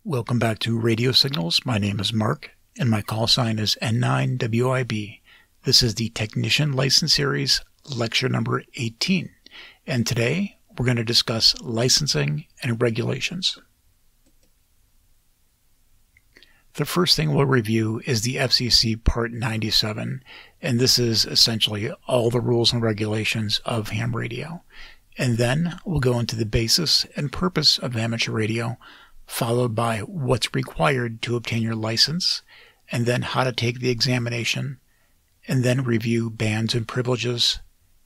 Welcome back to Radio Signals. My name is Mark, and my call sign is N9WIB. This is the Technician License Series, lecture number 18. And today, we're going to discuss licensing and regulations. The first thing we'll review is the FCC Part 97, and this is essentially all the rules and regulations of ham radio. And then we'll go into the basis and purpose of amateur radio, followed by what's required to obtain your license, and then how to take the examination, and then review bans and privileges,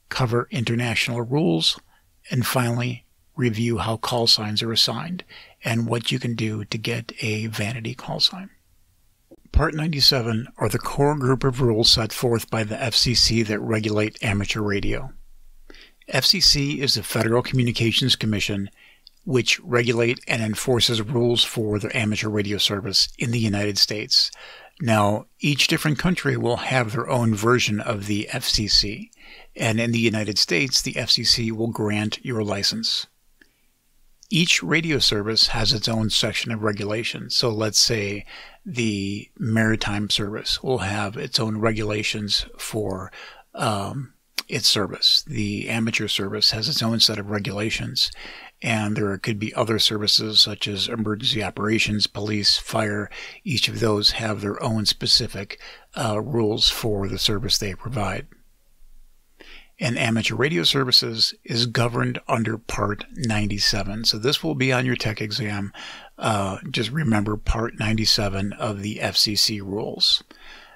cover international rules, and finally review how call signs are assigned and what you can do to get a vanity call sign. Part 97 are the core group of rules set forth by the FCC that regulate amateur radio. FCC is the Federal Communications Commission, which regulate and enforces rules for the amateur radio service in the United States. Now, each different country will have their own version of the FCC, and in the United States, the FCC will grant your license. Each radio service has its own section of regulation. So let's say the maritime service will have its own regulations for its service. The amateur service has its own set of regulations. And there could be other services such as emergency operations, police, fire. Each of those have their own specific rules for the service they provide. And amateur radio services is governed under Part 97. So this will be on your tech exam. Just remember Part 97 of the FCC rules.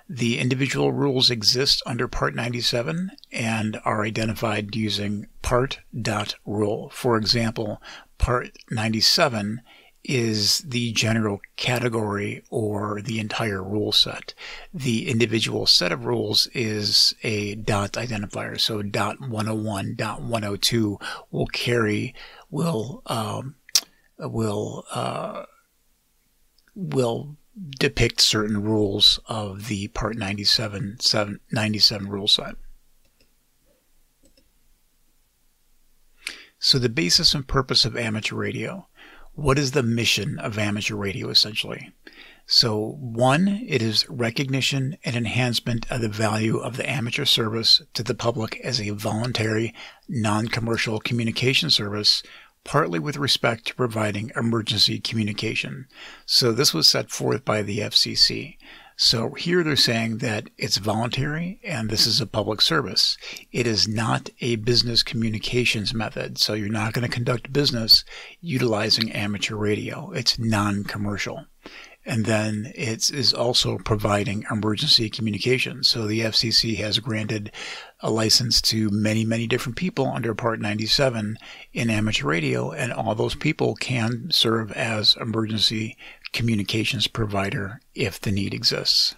The individual rules exist under Part 97 and are identified using part.rule. For example, Part 97 is the general category or the entire rule set. The individual set of rules is a dot identifier. So dot 101, dot 102 will depict certain rules of the Part 97 rule set. So the basis and purpose of amateur radio. What is the mission of amateur radio essentially? So one, it is recognition and enhancement of the value of the amateur service to the public as a voluntary, non-commercial communication service, partly with respect to providing emergency communication. So this was set forth by the FCC. So here they're saying that it's voluntary and this is a public service. It is not a business communications method. So you're not going to conduct business utilizing amateur radio. It's non-commercial. And then it is also providing emergency communication. So the FCC has granted a license to many, many different people under Part 97 in amateur radio, and all those people can serve as emergency communications provider if the need exists.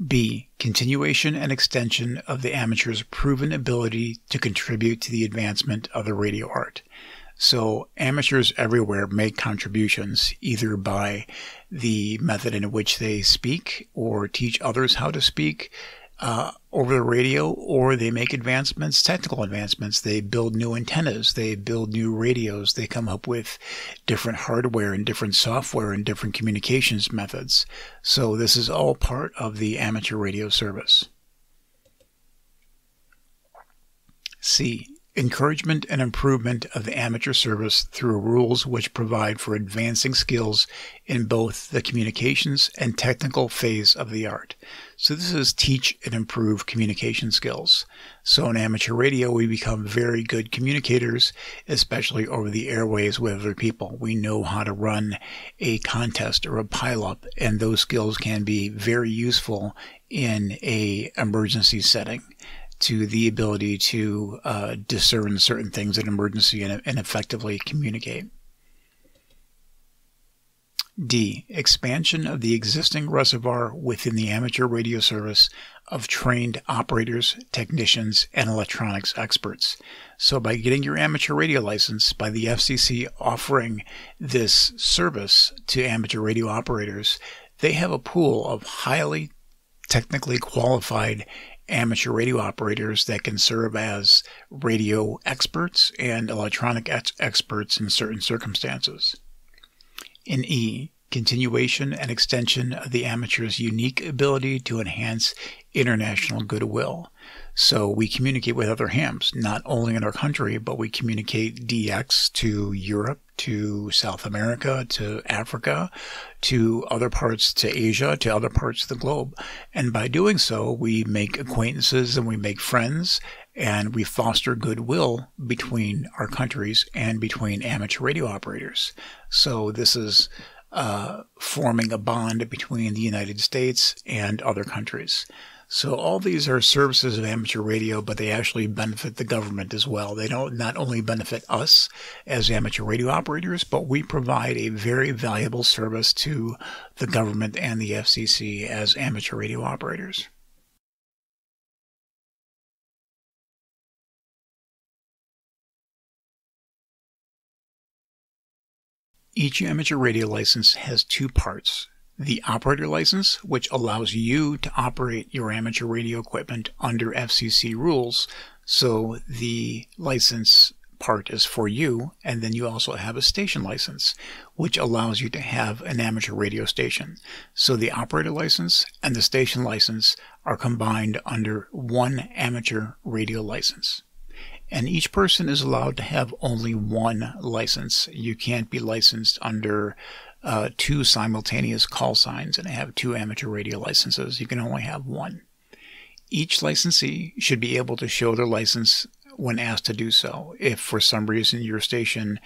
B. Continuation and extension of the amateur's proven ability to contribute to the advancement of the radio art. So amateurs everywhere make contributions either by the method in which they speak or teach others how to speak over the radio, or they make advancements, technical advancements. They build new antennas, they build new radios, they come up with different hardware and different software and different communications methods. So this is all part of the amateur radio service. C. Encouragement and improvement of the amateur service through rules which provide for advancing skills in both the communications and technical phase of the art. So this is teach and improve communication skills. So in amateur radio, we become very good communicators, especially over the airways with other people. We know how to run a contest or a pileup, and those skills can be very useful in an emergency setting, to the ability to discern certain things in emergency and effectively communicate. D. Expansion of the existing reservoir within the amateur radio service of trained operators, technicians, and electronics experts. So by getting your amateur radio license, by the FCC offering this service to amateur radio operators, they have a pool of highly technically qualified amateur radio operators that can serve as radio experts and electronic experts in certain circumstances. In E, continuation and extension of the amateur's unique ability to enhance international goodwill. So we communicate with other hams, not only in our country, but we communicate DX to Europe, to South America, to Africa, to other parts, to Asia, to other parts of the globe. And by doing so, we make acquaintances and we make friends, and we foster goodwill between our countries and between amateur radio operators. So this is forming a bond between the United States and other countries. So all these are services of amateur radio, but they actually benefit the government as well. They don't not only benefit us as amateur radio operators, but we provide a very valuable service to the government and the FCC as amateur radio operators. Each amateur radio license has two parts. The operator license, which allows you to operate your amateur radio equipment under FCC rules. So the license part is for you. And then you also have a station license, which allows you to have an amateur radio station. So the operator license and the station license are combined under one amateur radio license. And each person is allowed to have only one license. You can't be licensed under two simultaneous call signs and have two amateur radio licenses. You can only have one. Each licensee should be able to show their license when asked to do so. If for some reason your station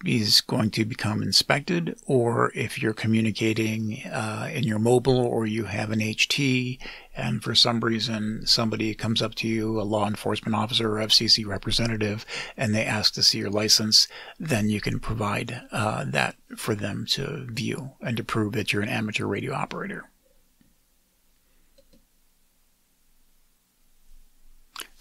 is going to become inspected, or if you're communicating in your mobile or you have an HT and for some reason somebody comes up to you, a law enforcement officer or FCC representative, and they ask to see your license, then you can provide that for them to view and to prove that you're an amateur radio operator.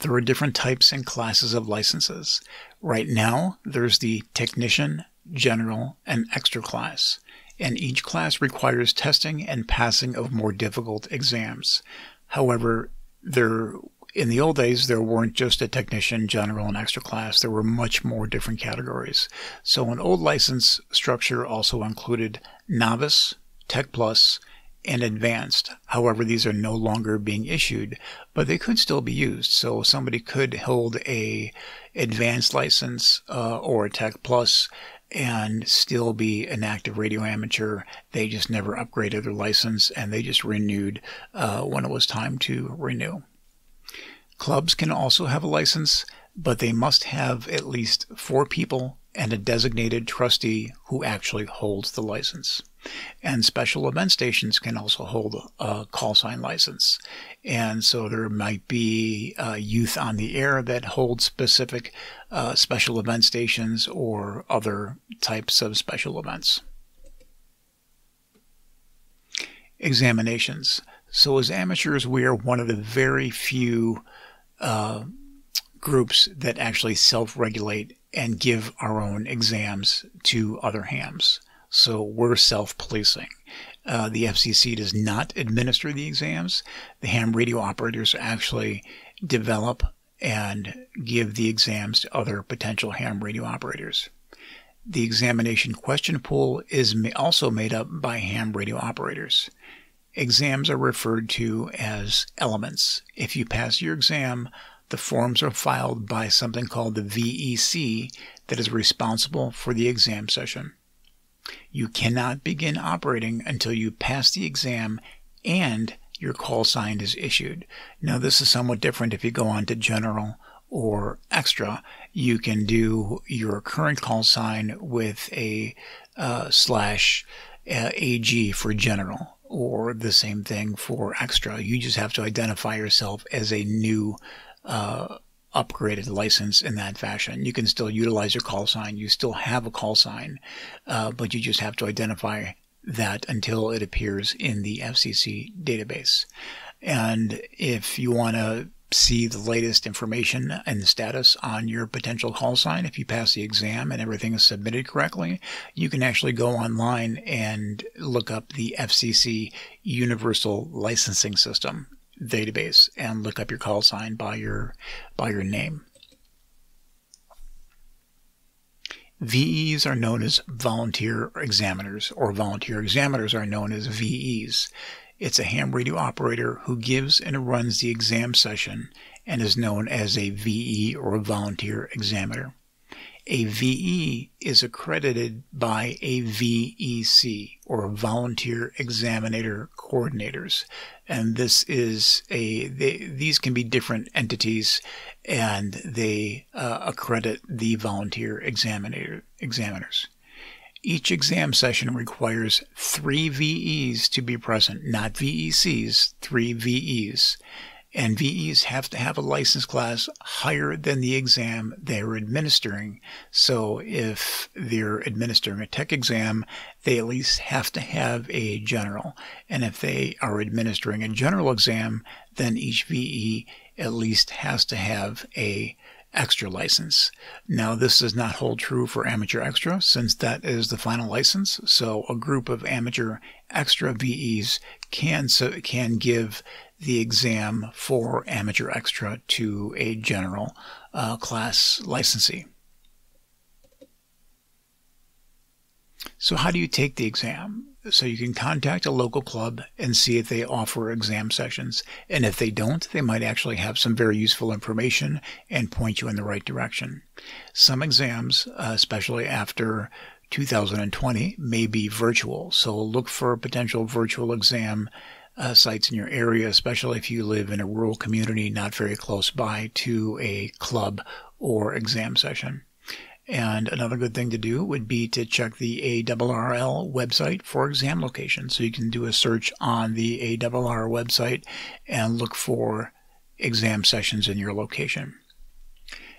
There are different types and classes of licenses. Right now, there's the technician, general, and extra class, and each class requires testing and passing of more difficult exams. However, in the old days, there weren't just a technician, general, and extra class. There were much more different categories. So an old license structure also included novice, tech plus, and advanced. However, these are no longer being issued, but they could still be used. So somebody could hold a advanced license or a tech plus and still be an active radio amateur. They just never upgraded their license and they just renewed when it was time to renew. Clubs can also have a license, but they must have at least 4 people and a designated trustee who actually holds the license. And special event stations can also hold a call sign license. And so there might be youth on the air that hold specific special event stations or other types of special events. Examinations. So as amateurs, we are one of the very few groups that actually self-regulate and give our own exams to other hams. So we're self-policing. The FCC does not administer the exams. The ham radio operators actually develop and give the exams to other potential ham radio operators. The examination question pool is also made up by ham radio operators. Exams are referred to as elements. If you pass your exam, the forms are filed by something called the VEC that is responsible for the exam session. You cannot begin operating until you pass the exam and your call sign is issued. Now, this is somewhat different if you go on to general or extra. You can do your current call sign with a /AG for general, or the same thing for extra. You just have to identify yourself as a new upgraded license in that fashion. You can still utilize your call sign. You still have a call sign, but you just have to identify that until it appears in the FCC database. And if you want to see the latest information and status on your potential call sign, if you pass the exam and everything is submitted correctly, you can actually go online and look up the FCC Universal Licensing System. database and look up your call sign by your name. VEs are known as volunteer examiners, or volunteer examiners are known as VEs. It's a ham radio operator who gives and runs the exam session and is known as a VE, or a volunteer examiner. A VE is accredited by a VEC, or Volunteer Examiner Coordinators, and this is these can be different entities, and they accredit the volunteer examiners. Each exam session requires 3 VEs to be present, not VECs, 3 VEs. And VEs have to have a license class higher than the exam they're administering. So if they're administering a tech exam, they at least have to have a general. And if they are administering a general exam, then each VE at least has to have a extra license. Now, this does not hold true for amateur extra, since that is the final license. So a group of amateur extra VEs can give the exam for amateur extra to a general class licensee. So how do you take the exam? So you can contact a local club and see if they offer exam sessions. And if they don't, they might actually have some very useful information and point you in the right direction. Some exams, especially after 2020, may be virtual. So look for potential virtual exam sites in your area, especially if you live in a rural community not very close by to a club or exam session. And another good thing to do would be to check the ARRL website for exam locations. So you can do a search on the ARRL website and look for exam sessions in your location.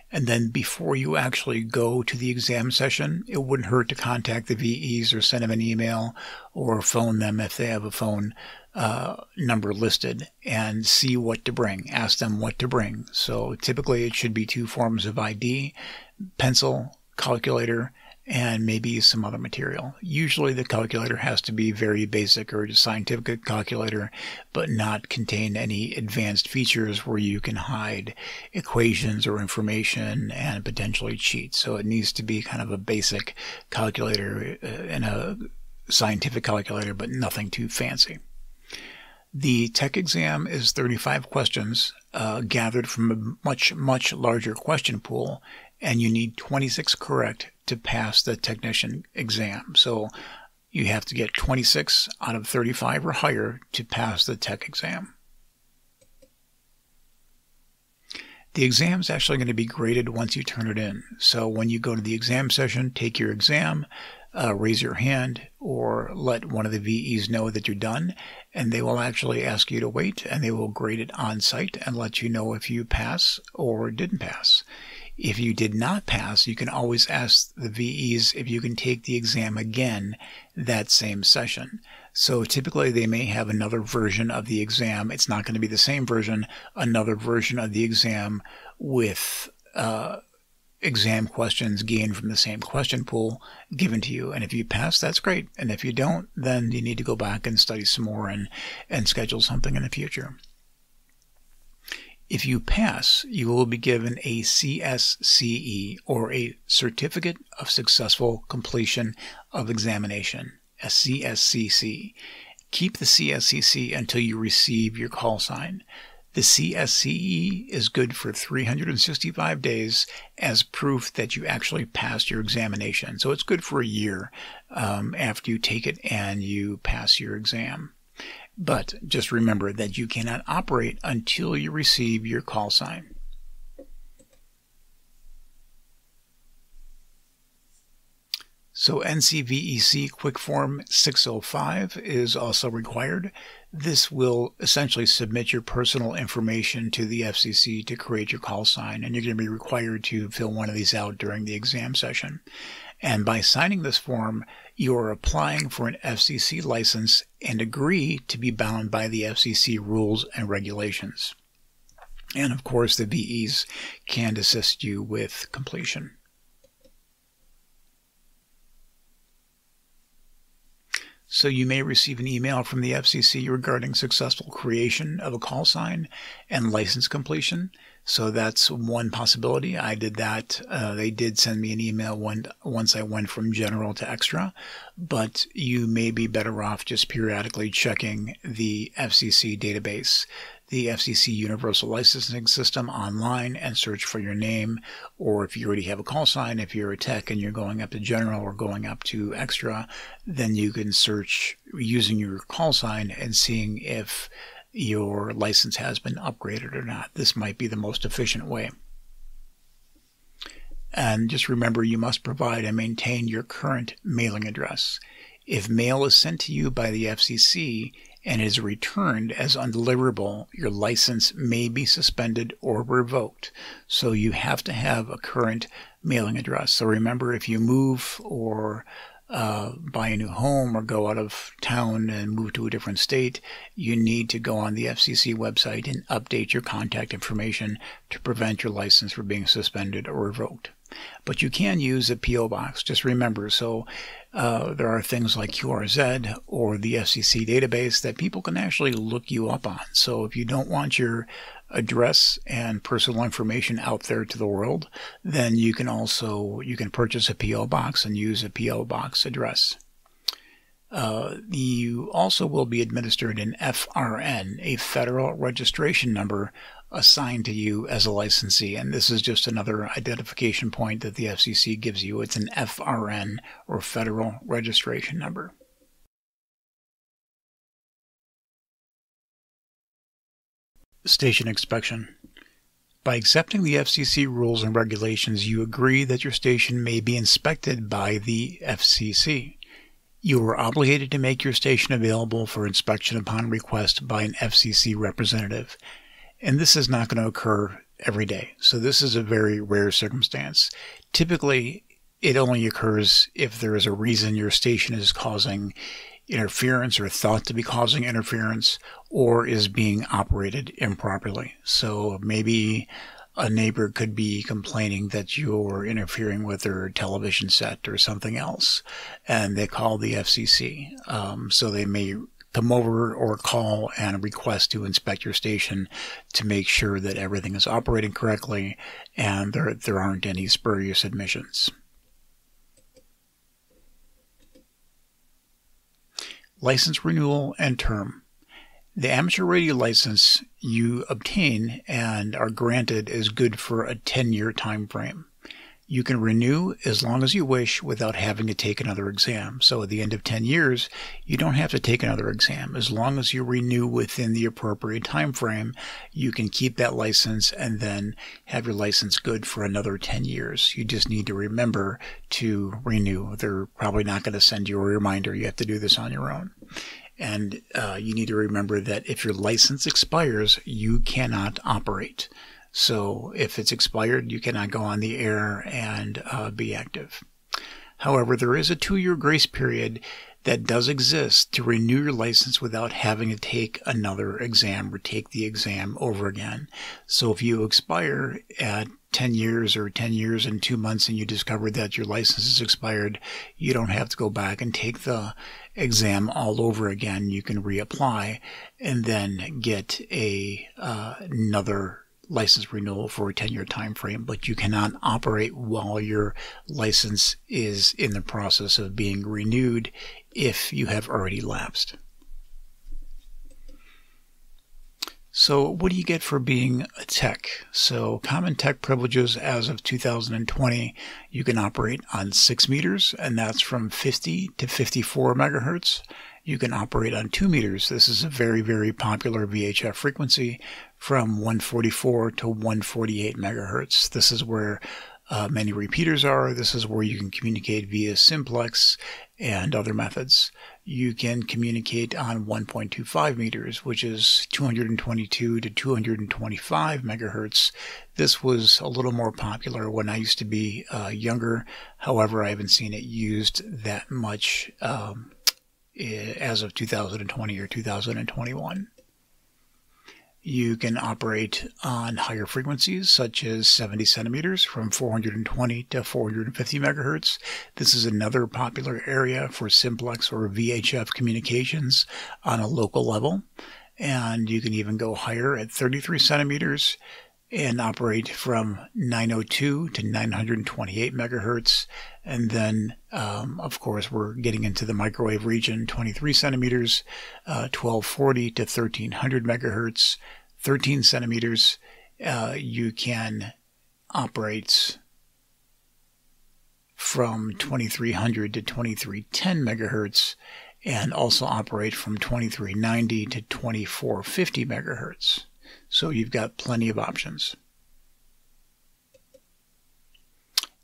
And then before you actually go to the exam session, it wouldn't hurt to contact the VEs or send them an email or phone them if they have a phone number listed, and see what to bring. Ask them what to bring. So typically it should be 2 forms of ID, pencil, calculator, and maybe some other material. Usually the calculator has to be very basic or a scientific calculator, but not contain any advanced features where you can hide equations or information and potentially cheat. So it needs to be kind of a basic calculator and a scientific calculator, but nothing too fancy. The tech exam is 35 questions gathered from a much larger question pool, and you need 26 correct to pass the technician exam. So you have to get 26 out of 35 or higher to pass the tech exam. The exam is actually going to be graded once you turn it in. So when you go to the exam session, take your exam, raise your hand, or let one of the VEs know that you're done, and they will actually ask you to wait, and they will grade it on site and let you know if you pass or didn't pass. If you did not pass, you can always ask the VEs if you can take the exam again that same session. So typically they may have another version of the exam. It's not going to be the same version, another version of the exam with exam questions gained from the same question pool given to you. And if you pass, that's great. And if you don't, then you need to go back and study some more and schedule something in the future. If you pass, you will be given a CSCE, or a Certificate of Successful Completion of Examination, a CSCC. Keep the CSCC until you receive your call sign. The CSCE is good for 365 days as proof that you actually passed your examination. So it's good for a year after you take it and you pass your exam. But just remember that you cannot operate until you receive your call sign. So NCVEC Quick Form 605 is also required. This will essentially submit your personal information to the FCC to create your call sign, and you're going to be required to fill one of these out during the exam session. And by signing this form, you are applying for an FCC license and agree to be bound by the FCC rules and regulations. And of course, the VEs can assist you with completion. So you may receive an email from the FCC regarding successful creation of a call sign and license completion. So that's one possibility. I did that. They did send me an email once I went from general to extra, but you may be better off just periodically checking the FCC database, the FCC Universal Licensing System online, and search for your name. Or if you already have a call sign, if you're a tech and you're going up to general or going up to extra, then you can search using your call sign and seeing if your license has been upgraded or not. This might be the most efficient way. And just remember, you must provide and maintain your current mailing address. If mail is sent to you by the FCC and is returned as undeliverable, your license may be suspended or revoked. So you have to have a current mailing address. So remember, if you move or buy a new home or go out of town and move to a different state, you need to go on the FCC website and update your contact information to prevent your license from being suspended or revoked. But you can use a P.O. box. Just remember, so there are things like QRZ or the FCC database that people can actually look you up on. So if you don't want your address and personal information out there to the world, then you can purchase a P.O. box and use a P.O. box address. You also will be administered an FRN, a federal registration number, assigned to you as a licensee. And this is just another identification point that the FCC gives you. It's an FRN, or federal registration number. Station inspection. By accepting the FCC rules and regulations, you agree that your station may be inspected by the FCC. You are obligated to make your station available for inspection upon request by an FCC representative. And this is not going to occur every day. So this is a very rare circumstance. Typically, it only occurs if there is a reason your station is causing interference or thought to be causing interference or is being operated improperly. So maybe a neighbor could be complaining that you're interfering with their television set or something else, and they call the FCC. So they may come over or call and request to inspect your station to make sure that everything is operating correctly and there aren't any spurious admissions. License renewal and term. The amateur radio license you obtain and are granted is good for a 10-year time frame. You can renew as long as you wish without having to take another exam. So at the end of 10 years, you don't have to take another exam. As long as you renew within the appropriate time frame, you can keep that license and then have your license good for another 10 years. You just need to remember to renew. They're probably not going to send you a reminder. You have to do this on your own. And you need to remember that if your license expires, you cannot operate. So if it's expired, you cannot go on the air and be active. However, there is a 2-year grace period that does exist to renew your license without having to take another exam or take the exam over again. So if you expire at 10 years or 10 years and 2 months and you discover that your license is expired, you don't have to go back and take the exam all over again. You can reapply and then get another license renewal for a 10-year time frame, but you cannot operate while your license is in the process of being renewed if you have already lapsed. So what do you get for being a tech? So common tech privileges as of 2020, you can operate on 6 meters, and that's from 50 to 54 megahertz. You can operate on 2 meters. This is a very, very popular VHF frequency from 144 to 148 megahertz. This is where many repeaters are. This is where you can communicate via simplex and other methods. You can communicate on 1.25 meters, which is 222 to 225 megahertz. This was a little more popular when I used to be younger. However, I haven't seen it used that much as of 2020 or 2021. You can operate on higher frequencies such as 70 centimeters from 420 to 450 megahertz. This is another popular area for simplex or VHF communications on a local level. And you can even go higher at 33 centimeters and operate from 902 to 928 megahertz. And then, of course, we're getting into the microwave region, 23 centimeters, 1240 to 1300 megahertz, 13 centimeters. You can operate from 2300 to 2310 megahertz, and also operate from 2390 to 2450 megahertz. So you've got plenty of options.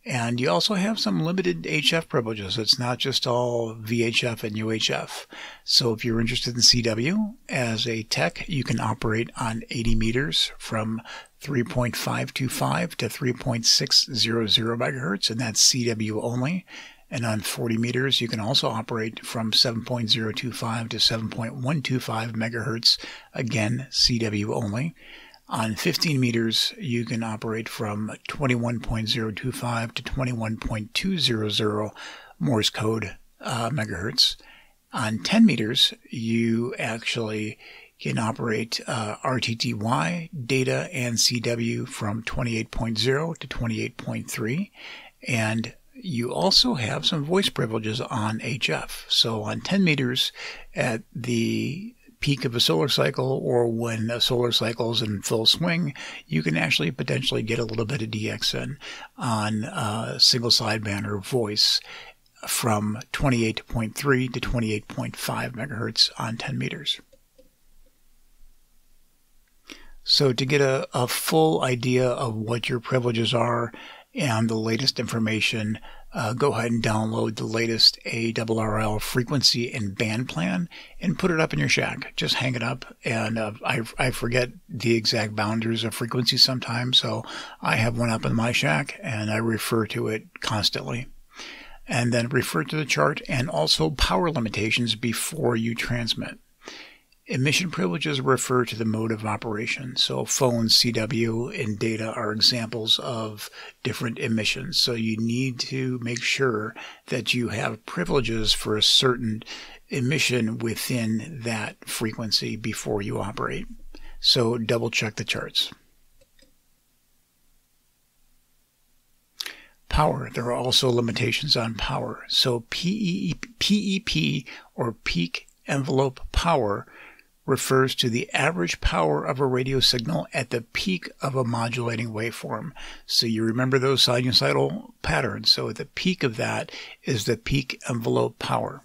And you also have some limited HF privileges. It's not just all VHF and UHF. So if you're interested in CW as a tech, you can operate on 80 meters from 3.525 to 3.600 megahertz, and that's CW only. And on 40 meters, you can also operate from 7.025 to 7.125 megahertz, again, CW only. On 15 meters, you can operate from 21.025 to 21.200 Morse code megahertz. On 10 meters, you actually can operate RTTY, data, and CW from 28.0 to 28.3. And you also have some voice privileges on HF. So on 10 meters at the peak of a solar cycle, or when a solar cycle is in full swing, you can actually potentially get a little bit of DXN on single sideband or voice from 28.3 to 28.5 megahertz on 10 meters. So to get a full idea of what your privileges are and the latest information, go ahead and download the latest ARRL frequency and band plan and put it up in your shack. Just hang it up. And I forget the exact boundaries of frequency sometimes, so I have one up in my shack and I refer to it constantly. And then refer to the chart and also power limitations before you transmit. Emission privileges refer to the mode of operation. So phones, CW, and data are examples of different emissions. So you need to make sure that you have privileges for a certain emission within that frequency before you operate. So double check the charts. Power. There are also limitations on power. So PEP, or peak envelope power, refers to the average power of a radio signal at the peak of a modulating waveform. So you remember those sinusoidal patterns. So at the peak of that is the peak envelope power.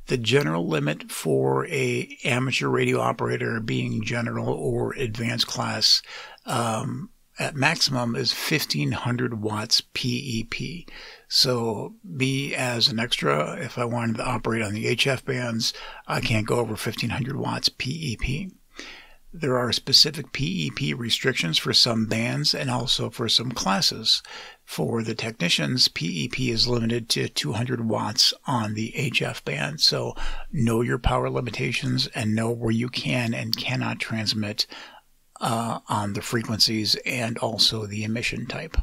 The general limit for a amateur radio operator, being general or advanced class, at maximum is 1500 watts PEP. So me as an extra, if I wanted to operate on the HF bands, I can't go over 1500 watts PEP. There are specific PEP restrictions for some bands and also for some classes. For the technicians, PEP is limited to 200 watts on the HF band. So know your power limitations and know where you can and cannot transmit on the frequencies and also the emission type.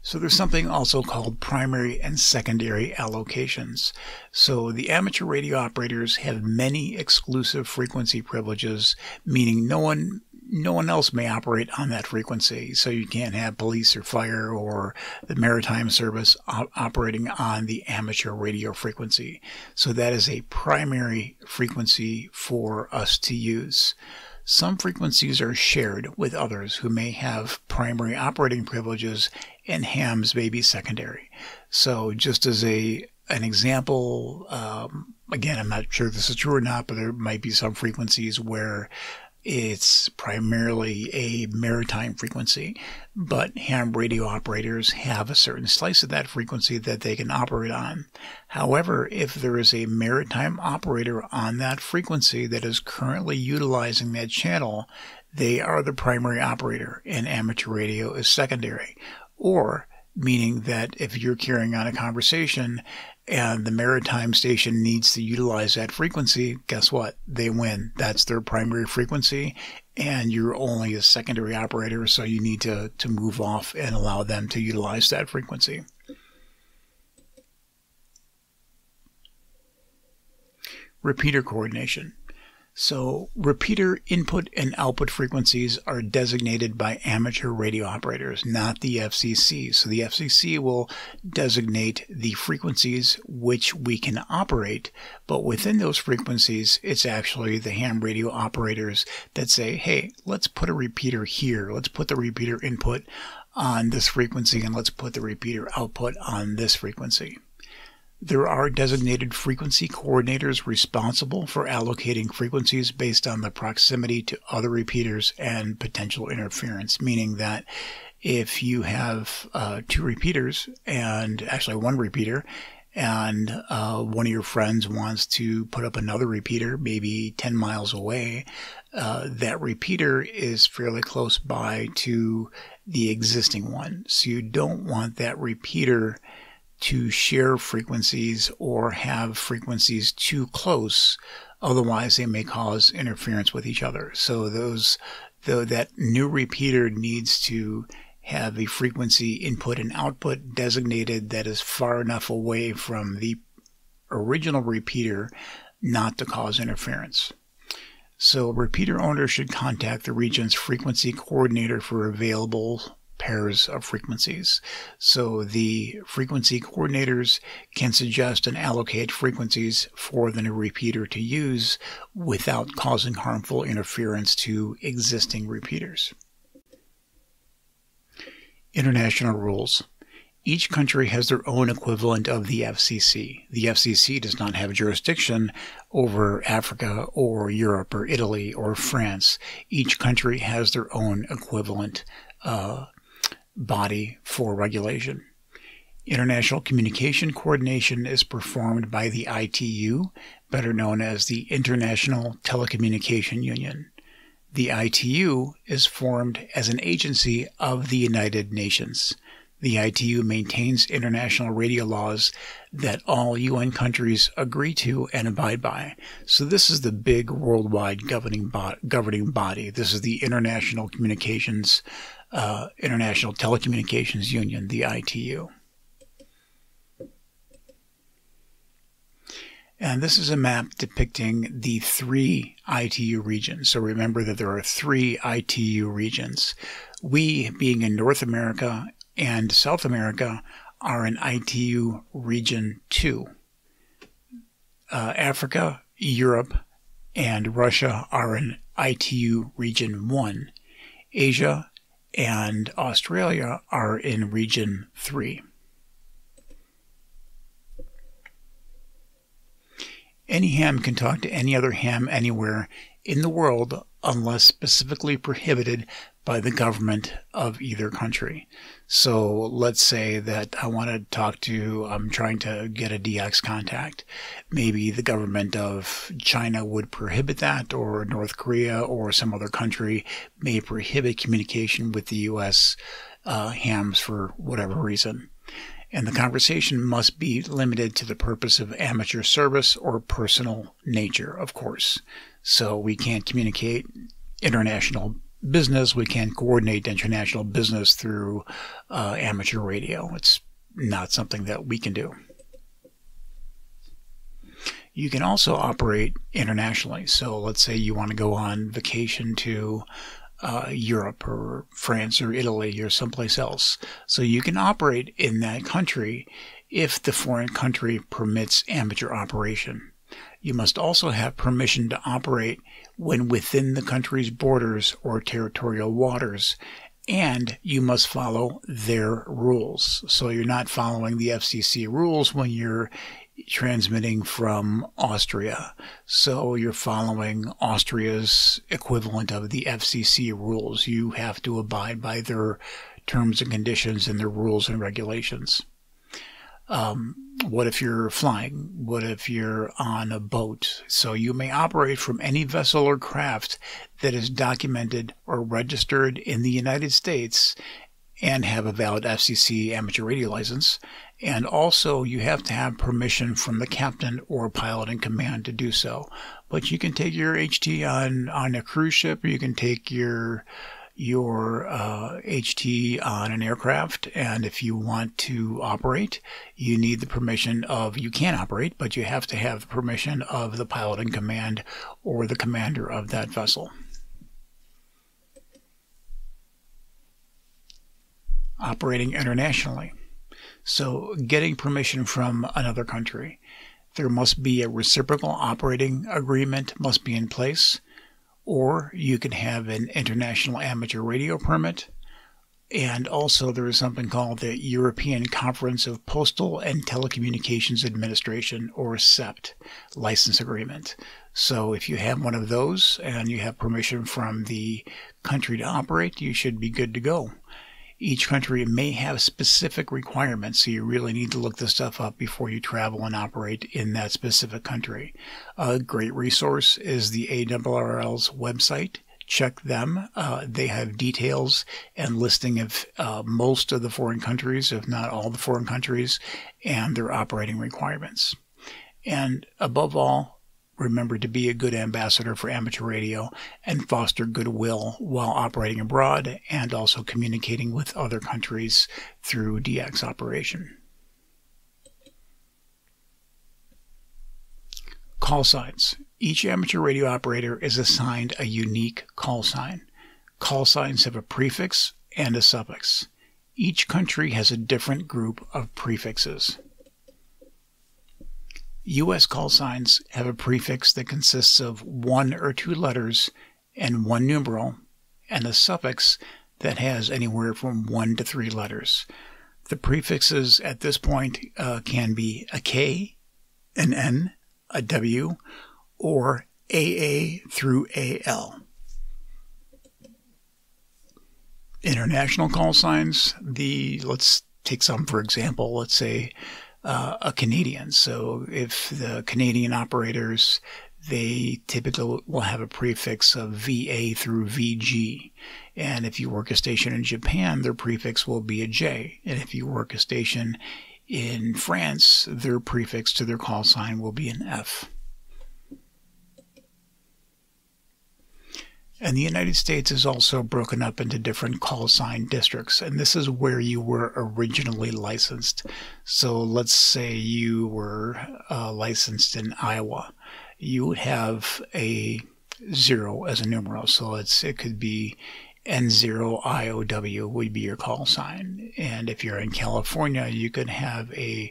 So there's something also called primary and secondary allocations. So the amateur radio operators have many exclusive frequency privileges, meaning no one else may operate on that frequency. So you can't have police or fire or the maritime service operating on the amateur radio frequency. So that is a primary frequency for us to use. Some frequencies are shared with others who may have primary operating privileges, and hams may be secondary. So just as an example, again, I'm not sure if this is true or not, but there might be some frequencies where it's primarily a maritime frequency, but ham radio operators have a certain slice of that frequency that they can operate on. However, if there is a maritime operator on that frequency that is currently utilizing that channel, they are the primary operator and amateur radio is secondary. Or meaning that if you're carrying on a conversation and the maritime station needs to utilize that frequency, guess what? They win. That's their primary frequency, and you're only a secondary operator, so you need to move off and allow them to utilize that frequency. Repeater coordination. So repeater input and output frequencies are designated by amateur radio operators, not the FCC. So the FCC will designate the frequencies which we can operate, but within those frequencies, it's actually the ham radio operators that say, hey, let's put a repeater here. Let's put the repeater input on this frequency, and let's put the repeater output on this frequency. There are designated frequency coordinators responsible for allocating frequencies based on the proximity to other repeaters and potential interference, meaning that if you have two repeaters, and actually one repeater, and one of your friends wants to put up another repeater, maybe 10 miles away, that repeater is fairly close by to the existing one. So you don't want that repeater to share frequencies or have frequencies too close, otherwise they may cause interference with each other. So that new repeater needs to have a frequency input and output designated that is far enough away from the original repeater not to cause interference. So repeater owners should contact the region's frequency coordinator for available pairs of frequencies. So the frequency coordinators can suggest and allocate frequencies for the new repeater to use without causing harmful interference to existing repeaters. International rules. Each country has their own equivalent of the FCC. The FCC does not have jurisdiction over Africa or Europe or Italy or France. Each country has their own equivalent body for regulation. International communication coordination is performed by the ITU, better known as the International Telecommunication Union. The ITU is formed as an agency of the United Nations. The ITU maintains international radio laws that all UN countries agree to and abide by. So this is the big worldwide governing body. This is the International Telecommunications Union, the ITU. And this is a map depicting the 3 ITU regions. So remember that there are 3 ITU regions. We, being in North America and South America, are in ITU Region 2. Africa, Europe, and Russia are in ITU Region 1. Asia and Australia are in Region 3. Any ham can talk to any other ham anywhere in the world unless specifically prohibited by the government of either country. So let's say that I want to talk to, I'm trying to get a DX contact. Maybe the government of China would prohibit that, or North Korea or some other country may prohibit communication with the U.S. hams for whatever reason. And the conversation must be limited to the purpose of amateur service or personal nature, of course. So we can't communicate international business. We can't coordinate international business through amateur radio. It's not something that we can do. You can also operate internationally. So let's say you want to go on vacation to Europe or France or Italy or someplace else. So you can operate in that country if the foreign country permits amateur operation. You must also have permission to operate when within the country's borders or territorial waters, and you must follow their rules. So you're not following the FCC rules when you're transmitting from Austria. So you're following Austria's equivalent of the FCC rules. You have to abide by their terms and conditions and their rules and regulations. What if you're flying? What if you're on a boat? So you may operate from any vessel or craft that is documented or registered in the United States and have a valid FCC amateur radio license. And also you have to have permission from the captain or pilot in command to do so. But you can take your HT on a cruise ship, or you can take your HT on an aircraft, and if you want to operate, you need the permission of, you can operate, but you have to have the permission of the pilot in command or the commander of that vessel. Operating internationally. So getting permission from another country. There must be a reciprocal operating agreement must be in place, or you can have an international amateur radio permit. And also there is something called the European Conference of Postal and Telecommunications Administration, or CEPT, license agreement. So if you have one of those and you have permission from the country to operate, you should be good to go. Each country may have specific requirements, so you really need to look this stuff up before you travel and operate in that specific country. A great resource is the ARRL's website. Check them. They have details and listing of most of the foreign countries, if not all the foreign countries, and their operating requirements. And above all, remember to be a good ambassador for amateur radio and foster goodwill while operating abroad and also communicating with other countries through DX operation. Call signs. Each amateur radio operator is assigned a unique call sign. Call signs have a prefix and a suffix. Each country has a different group of prefixes. U.S. call signs have a prefix that consists of 1 or 2 letters and 1 numeral, and a suffix that has anywhere from 1 to 3 letters. The prefixes at this point can be a K, an N, a W, or AA through AL. International call signs, let's take some for example. Let's say a Canadian. So if the Canadian operators, they typically will have a prefix of VA through VG. And if you work a station in Japan, their prefix will be a J. And if you work a station in France, their prefix to their call sign will be an F. And the United States is also broken up into different call sign districts, and this is where you were originally licensed. So let's say you were licensed in Iowa. You would have a 0 as a numeral, so it could be N0IOW would be your call sign. And if you're in California, you could have a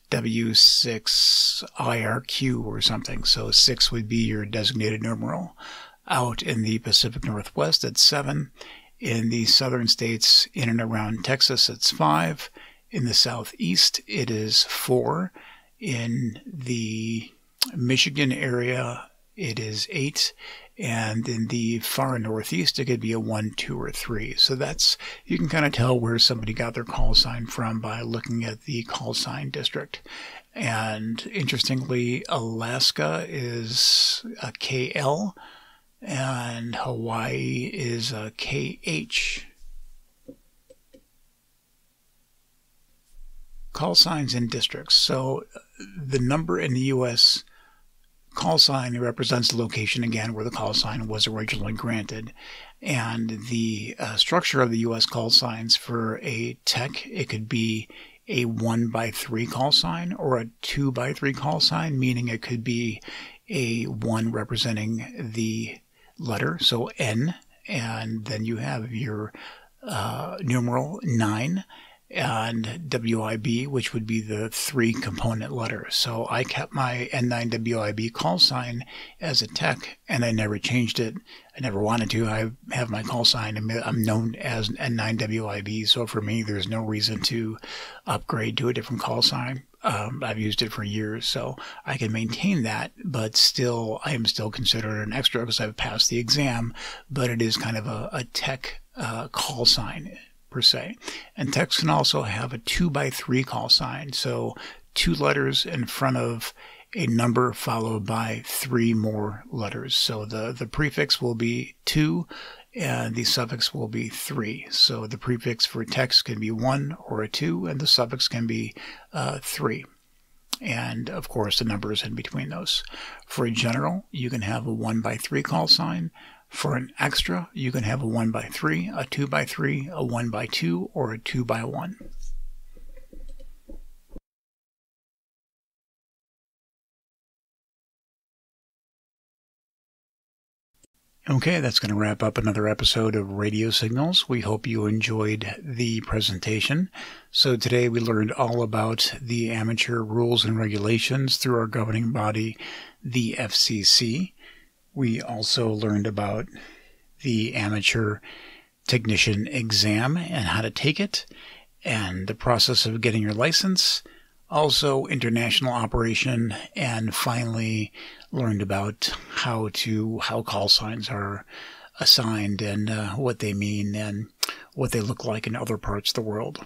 W6IRQ or something, so 6 would be your designated numeral. Out in the Pacific Northwest, it's 7. In the southern states, in and around Texas, it's 5. In the southeast, it is 4. In the Michigan area, it is 8. And in the far northeast, it could be a 1, 2, or 3. So you can kind of tell where somebody got their call sign from by looking at the call sign district. And interestingly, Alaska is a KL. And Hawaii is a KH. Call signs in districts. So the number in the U.S. call sign represents the location, again, where the call sign was originally granted. And the structure of the U.S. call signs for a tech, it could be a 1x3 call sign or a 2x3 call sign, meaning it could be a 1 representing the letter, so N, and then you have your numeral 9 and WIB, which would be the 3 component letter. So I kept my N9WIB call sign as a tech, and I never changed it. I never wanted to. I have my call sign. I'm known as N9WIB, so for me, there's no reason to upgrade to a different call sign. I've used it for years, so I can maintain that, but still, I am still considered an extra because I've passed the exam, but it is kind of a tech call sign per se. And techs can also have a 2x3 call sign, so 2 letters in front of a number followed by 3 more letters. So the prefix will be 2, and the suffix will be 3. So the prefix for text can be 1 or a 2, and the suffix can be 3. And of course the numbers in between those. For a general, you can have a 1x3 call sign. For an extra, you can have a 1x3, a 2x3, a 1x2, or a 2x1. Okay, that's going to wrap up another episode of Radio Signals. We hope you enjoyed the presentation. So today we learned all about the amateur rules and regulations through our governing body, the FCC. We also learned about the amateur technician exam and how to take it, and the process of getting your license, also international operation, and finally learned about how call signs are assigned and what they mean and what they look like in other parts of the world.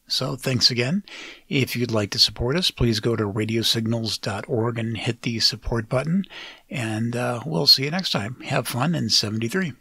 So thanks again. If you'd like to support us, please go to radiosignals.org and hit the support button, and we'll see you next time. Have fun in 73.